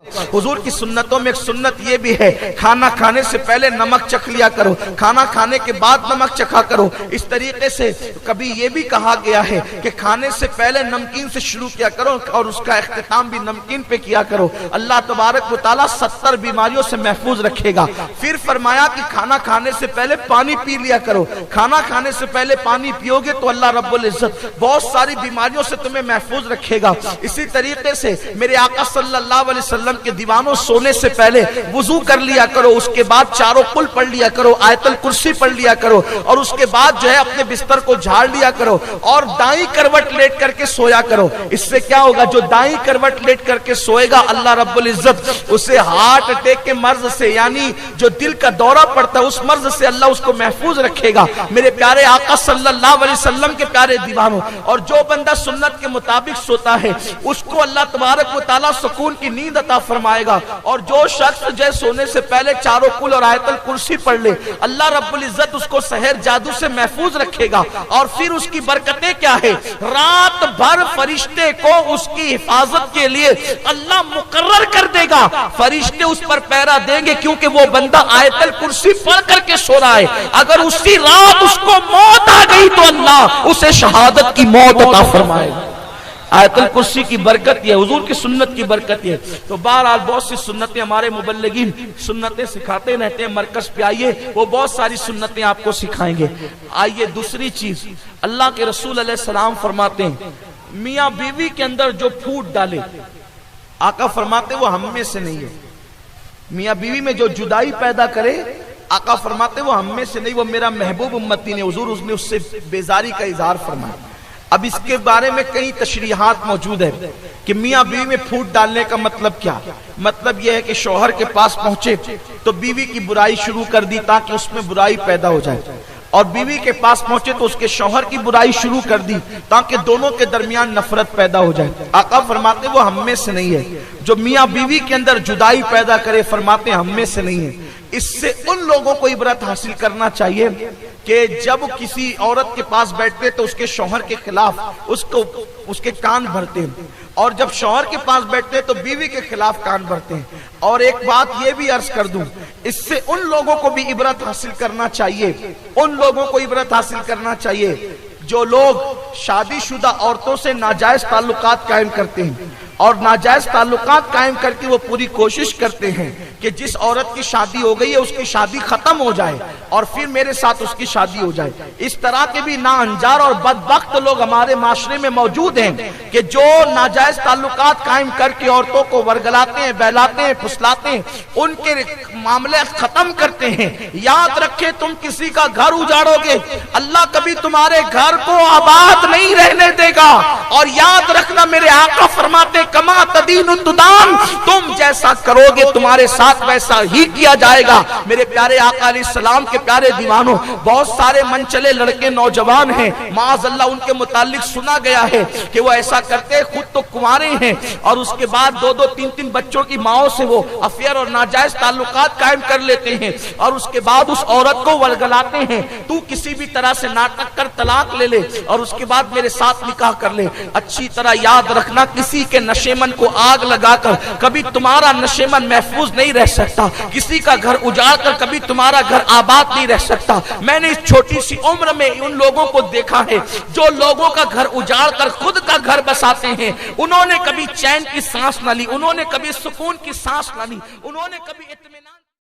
हुजूर की सुन्नतों में एक सुन्नत ये भी है, खाना खाने से पहले नमक चख लिया करो, खाना खाने के बाद नमक चखा करो। इस तरीके से कभी ये भी कहा गया है कि खाने से पहले नमकीन से शुरू किया करो और उसका इख्तिताम भी नमकीन पे किया करो। अल्लाह तबारक व तआला 70 बीमारियों से महफूज रखेगा। फिर फरमाया कि खाना खाने से पहले पानी पी लिया करो, खाना खाने से पहले पानी पियोगे तो अल्लाह रब्बुल इज्जत बहुत सारी बीमारियों से तुम्हें महफूज रखेगा। इसी तरीके से मेरे आका सल्लल्लाहु अलैहि वसल्लम के दीवानों सोने से पहले वुजू कर लिया करो, उसके बाद चारों कुल पढ़ लिया करो, आयतल कुर्सी पढ़ लिया करो और उसके बाद जो है अपने बिस्तर को झाड़ लिया करो और दाईं करवट लेट करके सोया करो। इससे क्या होगा, जो दाईं करवट लेट करके सोएगा अल्लाह रब्बुल इज्जत उसे हार्ट अटैक के मर्ज से, यानी जो दिल का दौरा पड़ता है उस मर्ज से अल्लाह उसको महफूज रखेगा। मेरे प्यारे आका सल्लल्लाहु अलैहि वसल्लम के प्यारे दीवानों, और जो बंदा सुन्नत के मुताबिक सोता है उसको अल्लाह तबारक व तआला सुकून की नींद अता फरमाएगा। और जो शख्स जो सोने से पहले चारों कुल और आयतल कुर्सी पढ़ ले अल्लाह रब्बुल इज्जत उसको सहर जादू से महफूज रखेगा। और फिर उसकी बरकतें क्या है, रात भर फरिश्ते को उसकी हिफाजत के लिए अल्लाह मुकर्रर कर देगा, फरिश्ते उस पर पहरा देंगे क्योंकि वो बंदा आयतल कुर्सी पढ़ करके सो रहा है। अगर उसी रात उसको मौत आ गई तो अल्लाह उसे शहादत की मौत अता फरमाएगा। आयतल कुर्सी की बरकत है, हुजूर की सुन्नत की बरकत है। तो बहरहाल बहुत सी सुन्नतें हमारे मुबल्लिगीन सुन्नतें सिखाते रहते हैं। मरकज पे आइए, वो बहुत सारी सुन्नतें आपको सिखाएंगे। आइए दूसरी चीज, अल्लाह के रसूल अलैहिस्सलाम फरमाते हैं मियाँ बीवी के अंदर जो फूट डाले, आका फरमाते वो हम में से नहीं है। मियाँ बीवी में जो जुदाई पैदा करे, आका फरमाते वो हम में से नहीं, वो मेरा महबूब उम्मती ने, हुजूर उसने उससे बेजारी का इजहार फरमाया। अब इसके बारे में कई तशरीहात मौजूद है कि मियाँ बीवी में फूट डालने का मतलब क्या। मतलब यह है कि शौहर के पास पहुंचे तो बीवी की बुराई शुरू कर दी ताकि उसमें बुराई पैदा हो जाए, और बीवी के पास पहुंचे तो उसके शौहर की बुराई शुरू कर दी ताकि दोनों के दरमियान नफरत पैदा हो जाए। आका फरमाते वो हम में से नहीं है। जो मियाँ बीवी के अंदर जुदाई पैदा करे, फरमाते हम में से नहीं है। इससे उन लोगों को इबरत हासिल करना चाहिए कि जब किसी औरत के पास बैठते तो उसके शौहर के खिलाफ उसके कान भरते हैं, और जब शौहर के पास बैठते हैं तो बीवी के खिलाफ कान भरते हैं। और एक बात ये भी अर्ज कर दूं, इससे उन लोगों को भी इबरत हासिल करना चाहिए, उन लोगों को इबरत हासिल करना चाहिए जो लोग शादीशुदा औरतों से नाजायज ताल्लुकात कायम करते हैं और नाजायज ताल्लुकात कायम करके वो पूरी कोशिश करते हैं कि जिस औरत की शादी हो गई है उसकी शादी खत्म हो जाए और फिर मेरे साथ उसकी शादी हो जाए। इस तरह के भी नाअंजार और बदबख्त लोग हमारे माशरे में मौजूद हैं कि जो नाजायज ताल्लुकात कायम करके औरतों को वर्गलाते हैं, बहलाते हैं, फुसलाते हैं, उनके मामले खत्म करते हैं। याद रखे, तुम किसी का घर उजाड़ोगे, अल्लाह कभी तुम्हारे घर को आबाद नहीं रहने देगा। और याद रखना, मेरे आका फरमाते कमा तदीन तुदान, तुम जैसा करोगे तुम्हारे साथ वैसा ही किया जाएगा। मेरे प्यारे आका अलैहिस्सलाम के प्यारे दीवानों, बहुत सारे मनचले लड़के नौजवान हैं, माअज़ल्लाह उनके मुतालिक सुना गया है कि वो ऐसा करते हैं, खुद तो कुंवारे हैं और उसके बाद 2-2, 3-3 बच्चों की माओं से वो अफेयर और नाजायज ताल्लुकात कायम कर लेते हैं और उसके बाद उस औरत को वर्गलाते हैं, तू किसी भी तरह से नाटक कर तलाक ले ले और उसके बाद मेरे साथ निकाह कर ले। अच्छी तरह याद रखना, किसी के नशेमन को आग लगाकर कभी तुम्हारा नशेमन महफूज नहीं रह सकता, किसी का घर उजाड़ कर कभी तुम्हारा घर आबाद नहीं रह सकता। मैंने इस छोटी सी उम्र में उन लोगों को देखा है जो लोगों का घर उजाड़ कर खुद का घर बसाते हैं। उन्होंने कभी चैन की सांस न ली, उन्होंने कभी सुकून की सांस न ली, उन्होंने कभी इत्मीनान